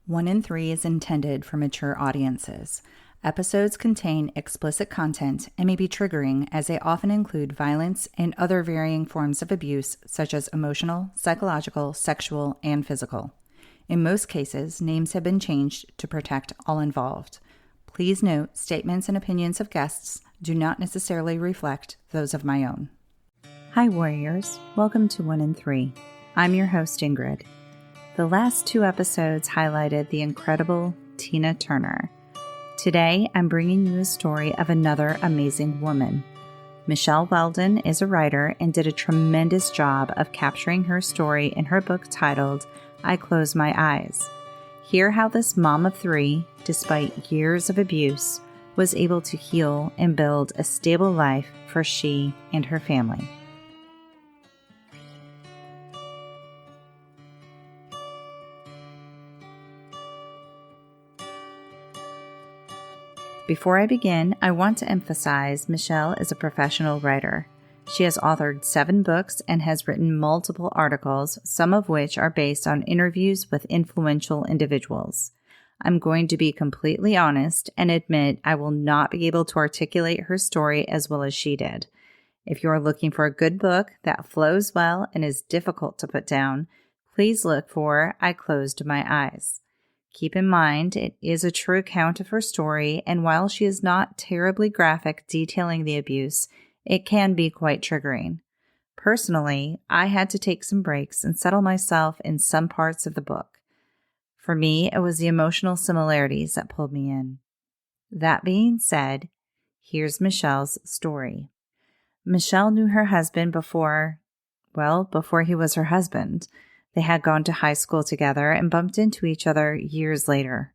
1 in 3 is intended for mature audiences. Episodes contain explicit content and may be triggering as they often include violence and other varying forms of abuse such as emotional, psychological, sexual, and physical. In most cases, names have been changed to protect all involved. Please note, statements and opinions of guests do not necessarily reflect those of my own. Hi warriors, welcome to 1 in 3. I'm your host Ingrid. The last 2 episodes highlighted the incredible Tina Turner. Today, I'm bringing you a story of another amazing woman. Michele Weldon is a writer and did a tremendous job of capturing her story in her book titled, I Close My Eyes. Hear how this mom of 3, despite years of abuse, was able to heal and build a stable life for she and her family. Before I begin, I want to emphasize Michele is a professional writer. She has authored 7 books and has written multiple articles, some of which are based on interviews with influential individuals. I'm going to be completely honest and admit I will not be able to articulate her story as well as she did. If you are looking for a good book that flows well and is difficult to put down, please look for I Closed My Eyes. Keep in mind, it is a true account of her story, and while she is not terribly graphic detailing the abuse, it can be quite triggering. Personally, I had to take some breaks and settle myself in some parts of the book. For me, it was the emotional similarities that pulled me in. That being said, here's Michele's story. Michele knew her husband before he was her husband. They had gone to high school together and bumped into each other years later.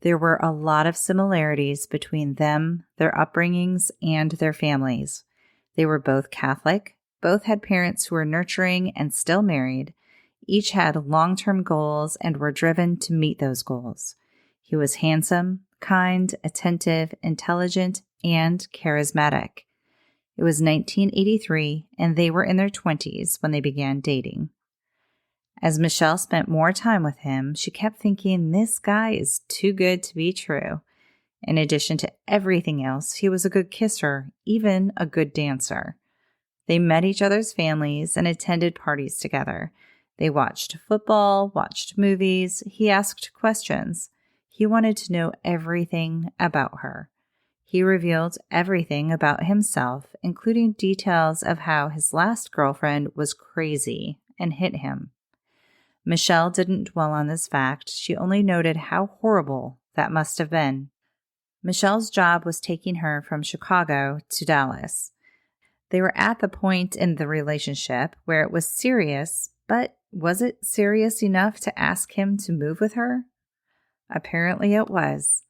There were a lot of similarities between them, their upbringings, and their families. They were both Catholic, both had parents who were nurturing and still married. Each had long-term goals and were driven to meet those goals. He was handsome, kind, attentive, intelligent, and charismatic. It was 1983, and they were in their 20s when they began dating. As Michele spent more time with him, she kept thinking, this guy is too good to be true. In addition to everything else, he was a good kisser, even a good dancer. They met each other's families and attended parties together. They watched football, watched movies. He asked questions. He wanted to know everything about her. He revealed everything about himself, including details of how his last girlfriend was crazy and hit him. Michele didn't dwell on this fact. She only noted how horrible that must have been. Michelle's job was taking her from Chicago to Dallas. They were at the point in the relationship where it was serious, but was it serious enough to ask him to move with her? Apparently it was.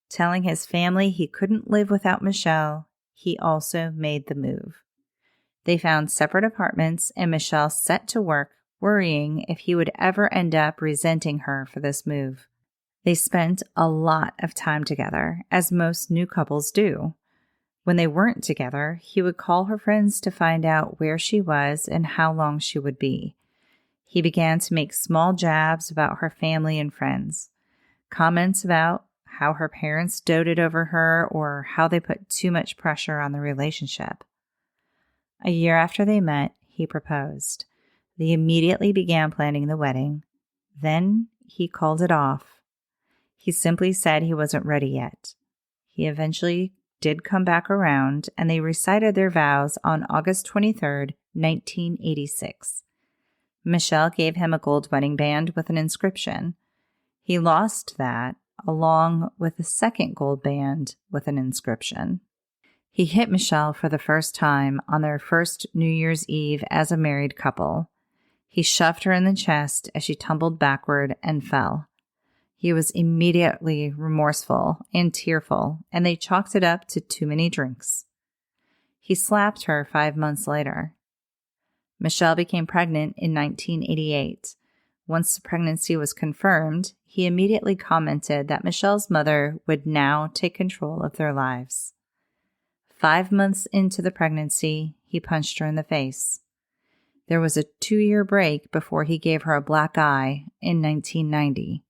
Telling his family he couldn't live without Michele, he also made the move. They found separate apartments, and Michele set to work worrying if he would ever end up resenting her for this move. They spent a lot of time together, as most new couples do. When they weren't together, he would call her friends to find out where she was and how long she would be. He began to make small jabs about her family and friends. Comments about how her parents doted over her or how they put too much pressure on the relationship. A year after they met, he proposed. They immediately began planning the wedding. Then he called it off. He simply said he wasn't ready yet. He eventually did come back around, and they recited their vows on August 23rd, 1986. Michele gave him a gold wedding band with an inscription. He lost that, along with a second gold band with an inscription. He hit Michele for the first time on their first New Year's Eve as a married couple. He shoved her in the chest as she tumbled backward and fell. He was immediately remorseful and tearful, and they chalked it up to too many drinks. He slapped her 5 months later. Michele became pregnant in 1988. Once the pregnancy was confirmed, he immediately commented that Michelle's mother would now take control of their lives. 5 months into the pregnancy, he punched her in the face. There was a 2-year break before he gave her a black eye in 1990.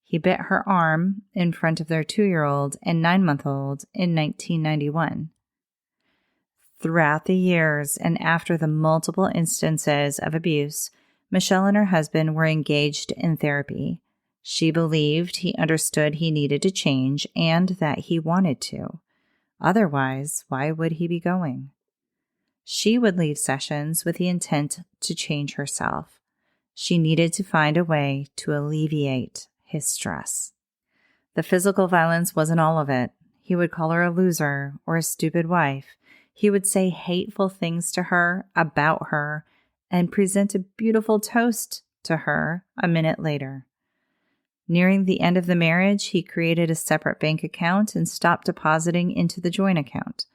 He bit her arm in front of their 2-year-old and 9-month-old in 1991. Throughout the years and after the multiple instances of abuse, Michele and her husband were engaged in therapy. She believed he understood he needed to change and that he wanted to. Otherwise, why would he be going? She would leave sessions with the intent to change herself. She needed to find a way to alleviate his stress. The physical violence wasn't all of it. He would call her a loser or a stupid wife. He would say hateful things to her, about her, and present a beautiful toast to her a minute later. Nearing the end of the marriage, he created a separate bank account and stopped depositing into the joint account.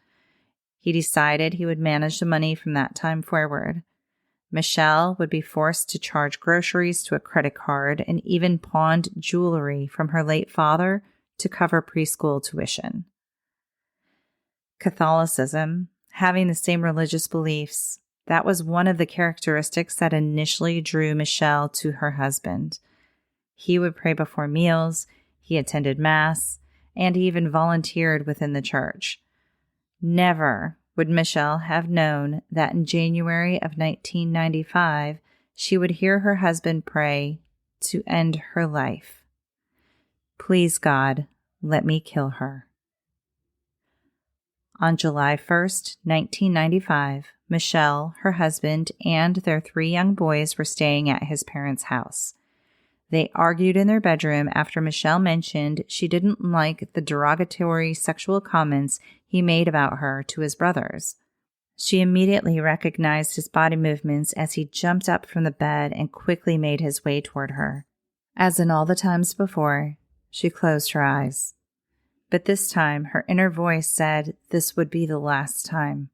He decided he would manage the money from that time forward. Michele would be forced to charge groceries to a credit card and even pawned jewelry from her late father to cover preschool tuition. Catholicism, having the same religious beliefs, that was one of the characteristics that initially drew Michele to her husband. He would pray before meals, he attended Mass, and he even volunteered within the church. Never would Michele have known that in January of 1995, she would hear her husband pray to end her life. Please, God, let me kill her. On July 1st, 1995, Michele, her husband, and their 3 young boys were staying at his parents' house. They argued in their bedroom after Michele mentioned she didn't like the derogatory sexual comments he made about her to his brothers. She immediately recognized his body movements as he jumped up from the bed and quickly made his way toward her. As in all the times before, she closed her eyes. But this time, her inner voice said this would be the last time.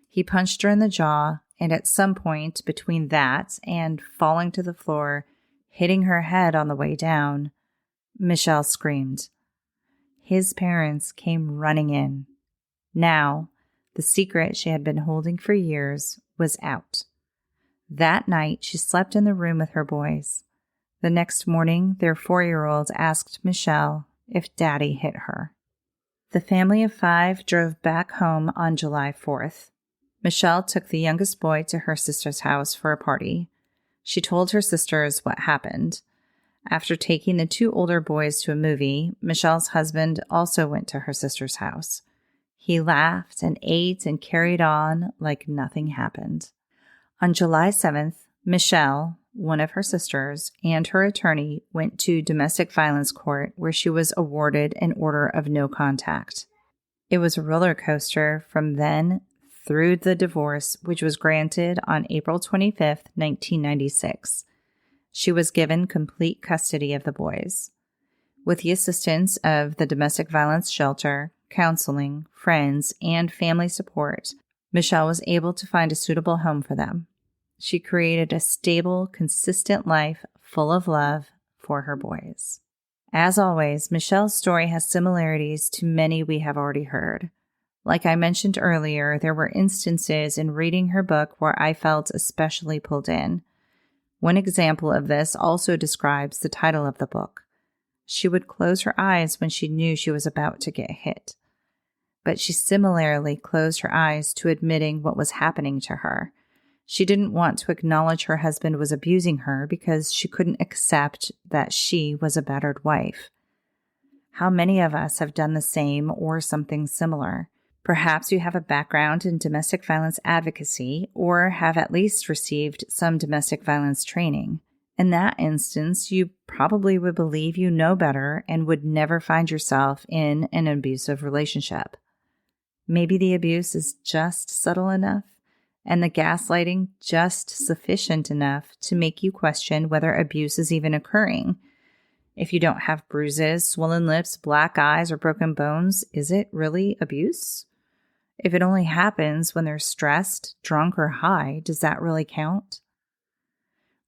He punched her in the jaw, and at some point between that and falling to the floor, hitting her head on the way down, Michele screamed. His parents came running in. Now, the secret she had been holding for years was out. That night, she slept in the room with her boys. The next morning, their 4-year-old asked Michele if Daddy hit her. The family of 5 drove back home on July 4th. Michele took the youngest boy to her sister's house for a party. She told her sisters what happened. After taking the 2 older boys to a movie, Michele's husband also went to her sister's house. He laughed and ate and carried on like nothing happened. On July 7th, Michele, one of her sisters, and her attorney went to domestic violence court where she was awarded an order of no contact. It was a roller coaster from then through the divorce, which was granted on April 25th, 1996. She was given complete custody of the boys. With the assistance of the domestic violence shelter, counseling, friends, and family support, Michele was able to find a suitable home for them. She created a stable, consistent life full of love for her boys. As always, Michele's story has similarities to many we have already heard. Like I mentioned earlier, there were instances in reading her book where I felt especially pulled in. One example of this also describes the title of the book. She would close her eyes when she knew she was about to get hit. But she similarly closed her eyes to admitting what was happening to her. She didn't want to acknowledge her husband was abusing her because she couldn't accept that she was a battered wife. How many of us have done the same or something similar? Perhaps you have a background in domestic violence advocacy or have at least received some domestic violence training. In that instance, you probably would believe you know better and would never find yourself in an abusive relationship. Maybe the abuse is just subtle enough and the gaslighting just sufficient enough to make you question whether abuse is even occurring. If you don't have bruises, swollen lips, black eyes, or broken bones, is it really abuse? If it only happens when they're stressed, drunk, or high, does that really count?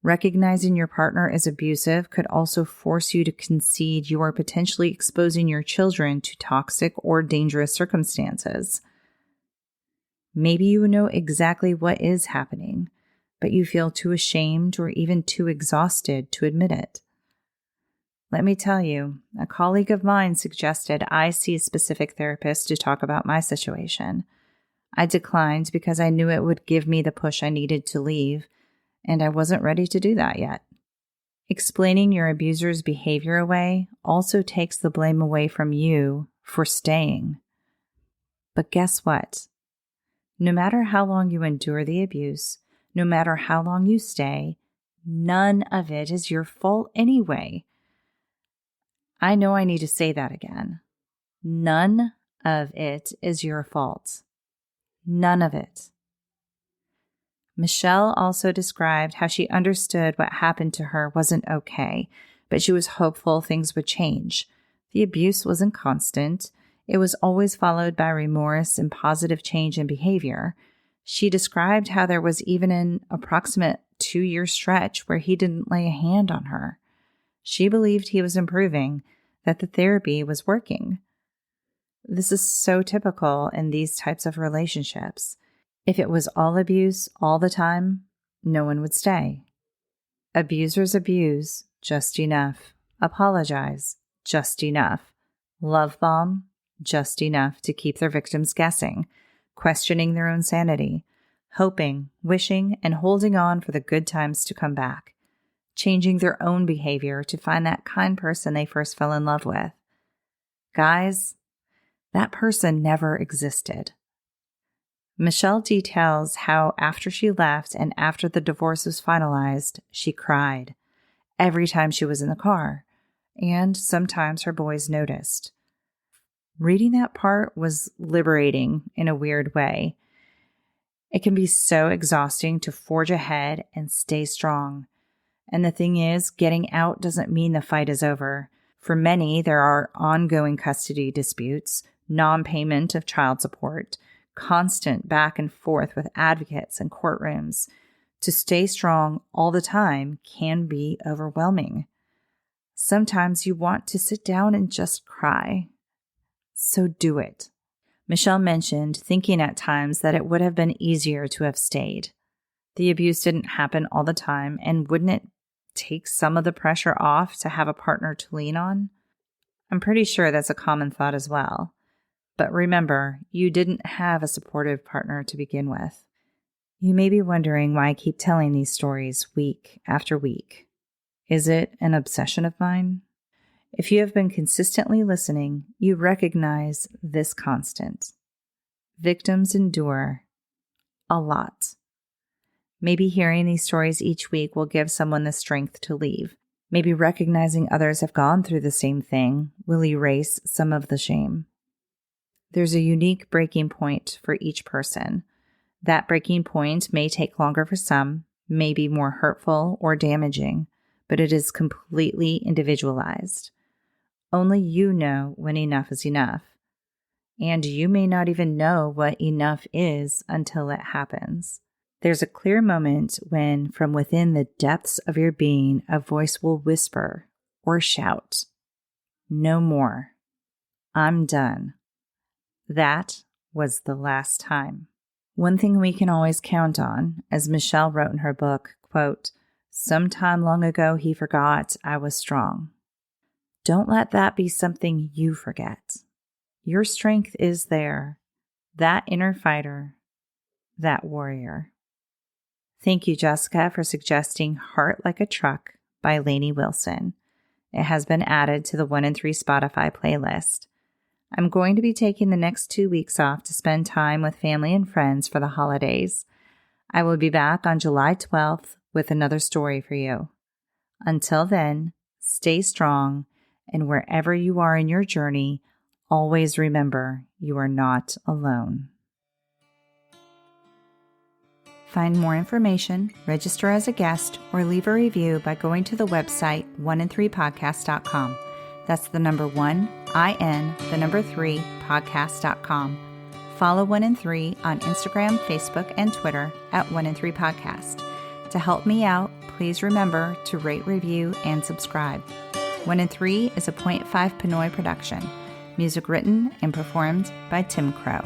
Recognizing your partner is abusive could also force you to concede you are potentially exposing your children to toxic or dangerous circumstances. Maybe you know exactly what is happening, but you feel too ashamed or even too exhausted to admit it. Let me tell you, a colleague of mine suggested I see a specific therapist to talk about my situation. I declined because I knew it would give me the push I needed to leave, and I wasn't ready to do that yet. Explaining your abuser's behavior away also takes the blame away from you for staying. But guess what? No matter how long you endure the abuse, no matter how long you stay, none of it is your fault anyway. I know I need to say that again. None of it is your fault. None of it. Michele also described how she understood what happened to her wasn't okay, but she was hopeful things would change. The abuse wasn't constant. It was always followed by remorse and positive change in behavior. She described how there was even an approximate 2-year stretch where he didn't lay a hand on her. She believed he was improving, that the therapy was working. This is so typical in these types of relationships. If it was all abuse all the time, no one would stay. Abusers abuse just enough. Apologize just enough. Love bomb just enough to keep their victims guessing, questioning their own sanity, hoping, wishing, and holding on for the good times to come back, changing their own behavior to find that kind person they first fell in love with. Guys, that person never existed. Michele details how after she left and after the divorce was finalized, she cried every time she was in the car, and sometimes her boys noticed. Reading that part was liberating in a weird way. It can be so exhausting to forge ahead and stay strong. And the thing is, getting out doesn't mean the fight is over. For many, there are ongoing custody disputes, non-payment of child support, constant back and forth with advocates and courtrooms. To stay strong all the time can be overwhelming. Sometimes you want to sit down and just cry. So do it. Michele mentioned thinking at times that it would have been easier to have stayed. The abuse didn't happen all the time, and wouldn't it take some of the pressure off to have a partner to lean on? I'm pretty sure that's a common thought as well. But remember, you didn't have a supportive partner to begin with. You may be wondering why I keep telling these stories week after week. Is it an obsession of mine? If you have been consistently listening, you recognize this constant. Victims endure a lot. Maybe hearing these stories each week will give someone the strength to leave. Maybe recognizing others have gone through the same thing will erase some of the shame. There's a unique breaking point for each person. That breaking point may take longer for some, may be more hurtful or damaging, but it is completely individualized. Only you know when enough is enough. And you may not even know what enough is until it happens. There's a clear moment when, from within the depths of your being, a voice will whisper or shout, "No more. I'm done." That was the last time. One thing we can always count on, as Michele wrote in her book, quote, "Sometime long ago he forgot I was strong." Don't let that be something you forget. Your strength is there, that inner fighter, that warrior. Thank you, Jessica, for suggesting Heart Like a Truck by Lainey Wilson. It has been added to the 1 in 3 Spotify playlist. I'm going to be taking the next 2 weeks off to spend time with family and friends for the holidays. I will be back on July 12th with another story for you. Until then, stay strong, and wherever you are in your journey, always remember you are not alone. Find more information, register as a guest, or leave a review by going to the website 1in3podcast.com. That's the number 1, IN, the number 3, podcast.com. Follow 1 in 3 on Instagram, Facebook, and Twitter at 1 in 3 Podcast. To help me out, please remember to rate, review, and subscribe. 1 in 3 is a .5 Pinoy production. Music written and performed by Tim Crow.